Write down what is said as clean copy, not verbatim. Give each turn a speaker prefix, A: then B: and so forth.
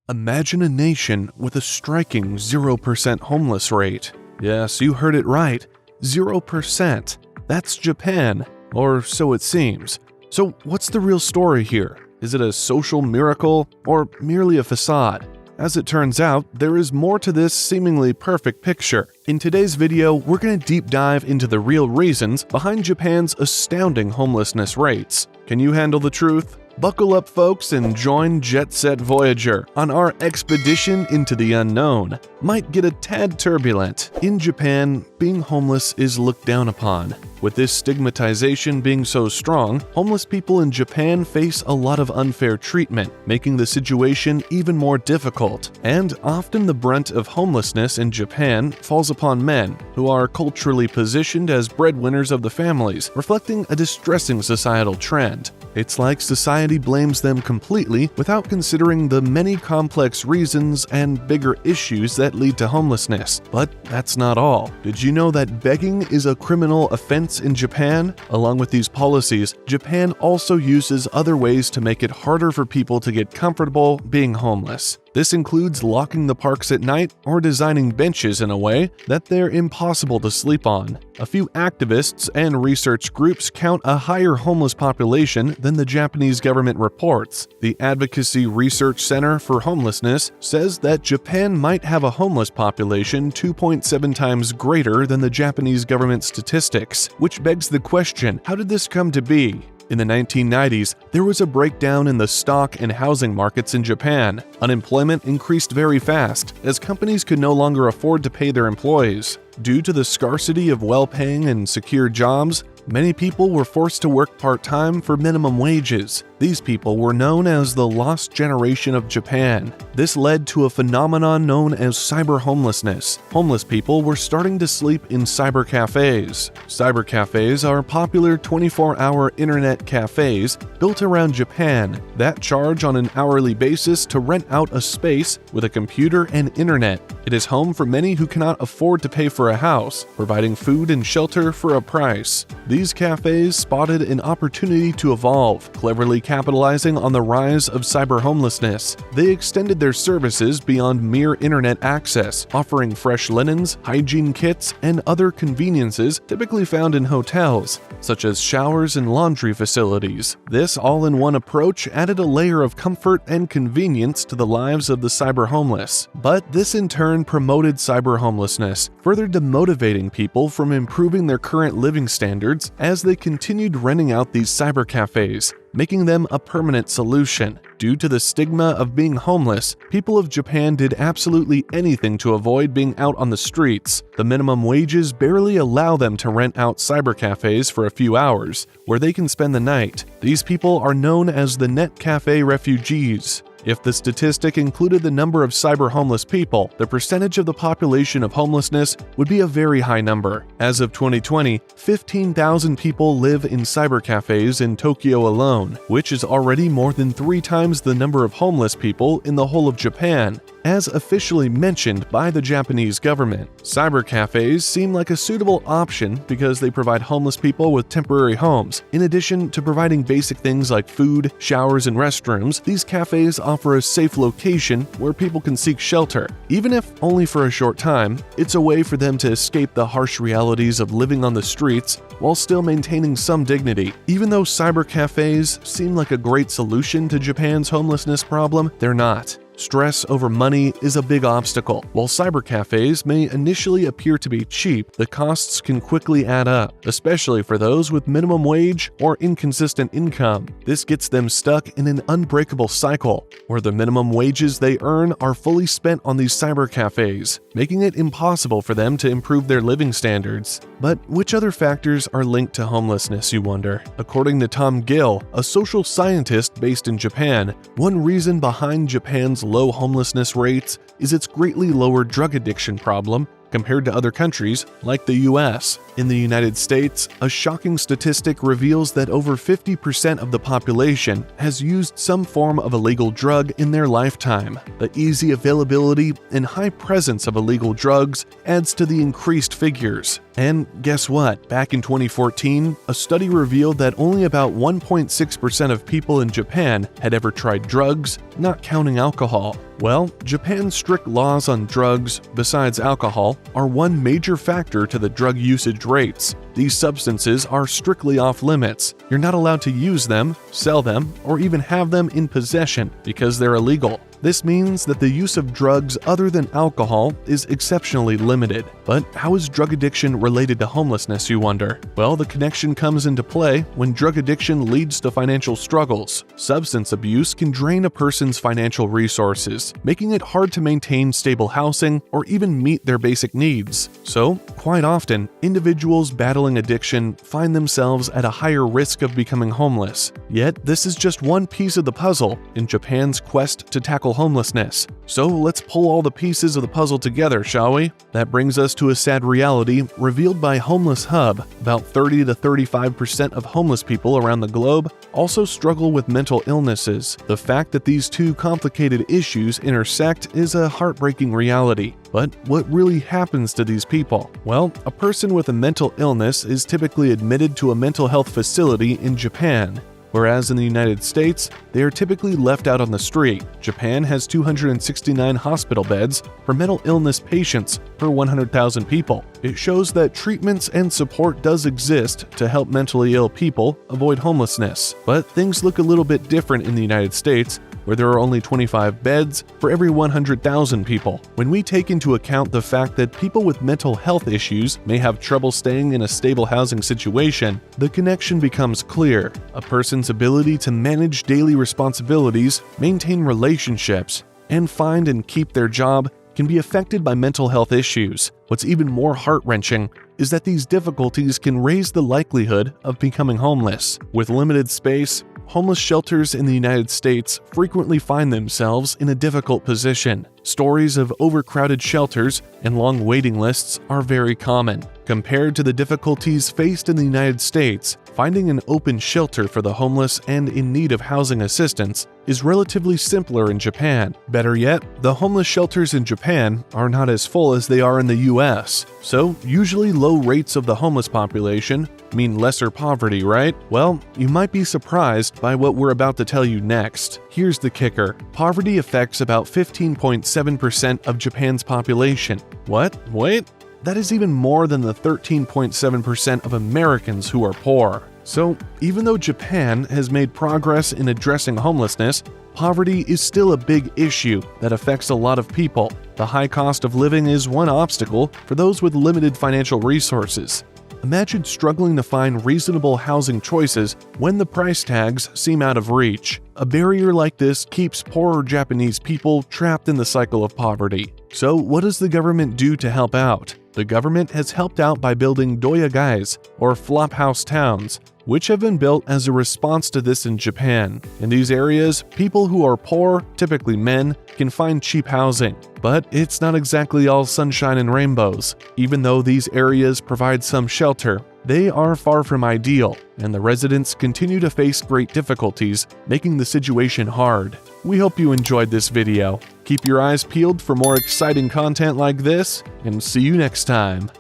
A: Imagine a nation with a striking 0% homeless rate. Yes, you heard it right, 0%. That's Japan, or so it seems. So what's the real story here? Is it a social miracle, or merely a facade? As it turns out, there is more to this seemingly perfect picture. In today's video, we're going to deep dive into the real reasons behind Japan's astounding homelessness rates. Can you handle the truth? Buckle up, folks, and join Jet Set Voyager on our expedition into the unknown. Might get a tad turbulent. In Japan, being homeless is looked down upon. With this stigmatization being so strong, homeless people in Japan face a lot of unfair treatment, making the situation even more difficult. And often the brunt of homelessness in Japan falls upon men, who are culturally positioned as breadwinners of the families, reflecting a distressing societal trend. It's like society blames them completely without considering the many complex reasons and bigger issues that lead to homelessness. But that's not all. Did you know that begging is a criminal offense in Japan? Along with these policies, Japan also uses other ways to make it harder for people to get comfortable being homeless. This includes locking the parks at night or designing benches in a way that they're impossible to sleep on. A few activists and research groups count a higher homeless population than the Japanese government reports. The Advocacy Research Center for Homelessness says that Japan might have a homeless population 2.7 times greater than the Japanese government statistics, which begs the question, how did this come to be? In the 1990s, there was a breakdown in the stock and housing markets in Japan. Unemployment increased very fast, as companies could no longer afford to pay their employees. Due to the scarcity of well-paying and secure jobs, many people were forced to work part-time for minimum wages. These people were known as the lost generation of Japan. This led to a phenomenon known as cyber homelessness. Homeless people were starting to sleep in cyber cafes. Cyber cafes are popular 24-hour internet cafes built around Japan that charge on an hourly basis to rent out a space with a computer and internet. It is home for many who cannot afford to pay for a house, providing food and shelter for a price. These cafes spotted an opportunity to evolve, cleverly capitalizing on the rise of cyber homelessness. They extended their services beyond mere internet access, offering fresh linens, hygiene kits, and other conveniences typically found in hotels, such as showers and laundry facilities. This all-in-one approach added a layer of comfort and convenience to the lives of the cyber homeless. But this in turn promoted cyber homelessness, further demotivating people from improving their current living standards as they continued renting out these cyber cafes, making them a permanent solution. Due to the stigma of being homeless, people of Japan did absolutely anything to avoid being out on the streets. The minimum wages barely allow them to rent out cyber cafes for a few hours, where they can spend the night. These people are known as the net cafe refugees. If the statistic included the number of cyber homeless people, the percentage of the population of homelessness would be a very high number. As of 2020, 15,000 people live in cyber cafes in Tokyo alone, which is already more than 3 times the number of homeless people in the whole of Japan, as officially mentioned by the Japanese government. Cyber cafes seem like a suitable option because they provide homeless people with temporary homes. In addition to providing basic things like food, showers, and restrooms, these cafes offer a safe location where people can seek shelter. Even if only for a short time, it's a way for them to escape the harsh realities of living on the streets while still maintaining some dignity. Even though cyber cafes seem like a great solution to Japan's homelessness problem, they're not. Stress over money is a big obstacle. While cyber cafes may initially appear to be cheap, the costs can quickly add up, especially for those with minimum wage or inconsistent income. This gets them stuck in an unbreakable cycle, where the minimum wages they earn are fully spent on these cyber cafes, making it impossible for them to improve their living standards. But which other factors are linked to homelessness, you wonder? According to Tom Gill, a social scientist based in Japan, one reason behind Japan's low homelessness rates is its greatly lower drug addiction problem compared to other countries like the US. In the United States, a shocking statistic reveals that over 50% of the population has used some form of illegal drug in their lifetime. The easy availability and high presence of illegal drugs adds to the increased figures. And guess what? Back in 2014, a study revealed that only about 1.6% of people in Japan had ever tried drugs, not counting alcohol. Well, Japan's strict laws on drugs, besides alcohol, are one major factor to the drug usage rates. These substances are strictly off limits. You're not allowed to use them, sell them, or even have them in possession because they're illegal. This means that the use of drugs other than alcohol is exceptionally limited. But how is drug addiction related to homelessness, you wonder? Well, the connection comes into play when drug addiction leads to financial struggles. Substance abuse can drain a person's financial resources, making it hard to maintain stable housing or even meet their basic needs. So, quite often, individuals battling addiction find themselves at a higher risk of becoming homeless. Yet, this is just one piece of the puzzle in Japan's quest to tackle homelessness. So let's pull all the pieces of the puzzle together, shall we? That brings us to a sad reality revealed by Homeless Hub. About 30 to 35% of homeless people around the globe also struggle with mental illnesses. The fact that these two complicated issues intersect is a heartbreaking reality. But what really happens to these people? Well, a person with a mental illness is typically admitted to a mental health facility in Japan. Whereas in the United States, they are typically left out on the street. Japan has 269 hospital beds for mental illness patients per 100,000 people. It shows that treatments and support does exist to help mentally ill people avoid homelessness. But things look a little bit different in the United States, where there are only 25 beds for every 100,000 people. When we take into account the fact that people with mental health issues may have trouble staying in a stable housing situation, the connection becomes clear. A person's ability to manage daily responsibilities, maintain relationships, and find and keep their job can be affected by mental health issues. What's even more heart-wrenching is that these difficulties can raise the likelihood of becoming homeless. With limited space, homeless shelters in the United States frequently find themselves in a difficult position. Stories of overcrowded shelters and long waiting lists are very common. Compared to the difficulties faced in the United States, finding an open shelter for the homeless and in need of housing assistance is relatively simpler in Japan. Better yet, the homeless shelters in Japan are not as full as they are in the US. So, usually low rates of the homeless population mean lesser poverty, right? Well, you might be surprised by what we're about to tell you next. Here's the kicker. Poverty affects about 15.7% of Japan's population. What? Wait? That is even more than the 13.7% of Americans who are poor. So, even though Japan has made progress in addressing homelessness, poverty is still a big issue that affects a lot of people. The high cost of living is one obstacle for those with limited financial resources. Imagine struggling to find reasonable housing choices when the price tags seem out of reach. A barrier like this keeps poorer Japanese people trapped in the cycle of poverty. So, what does the government do to help out? The government has helped out by building doyagais, or flophouse towns, which have been built as a response to this in Japan. In these areas, people who are poor, typically men, can find cheap housing. But it's not exactly all sunshine and rainbows. Even though these areas provide some shelter, they are far from ideal, and the residents continue to face great difficulties, making the situation hard. We hope you enjoyed this video. Keep your eyes peeled for more exciting content like this, and see you next time.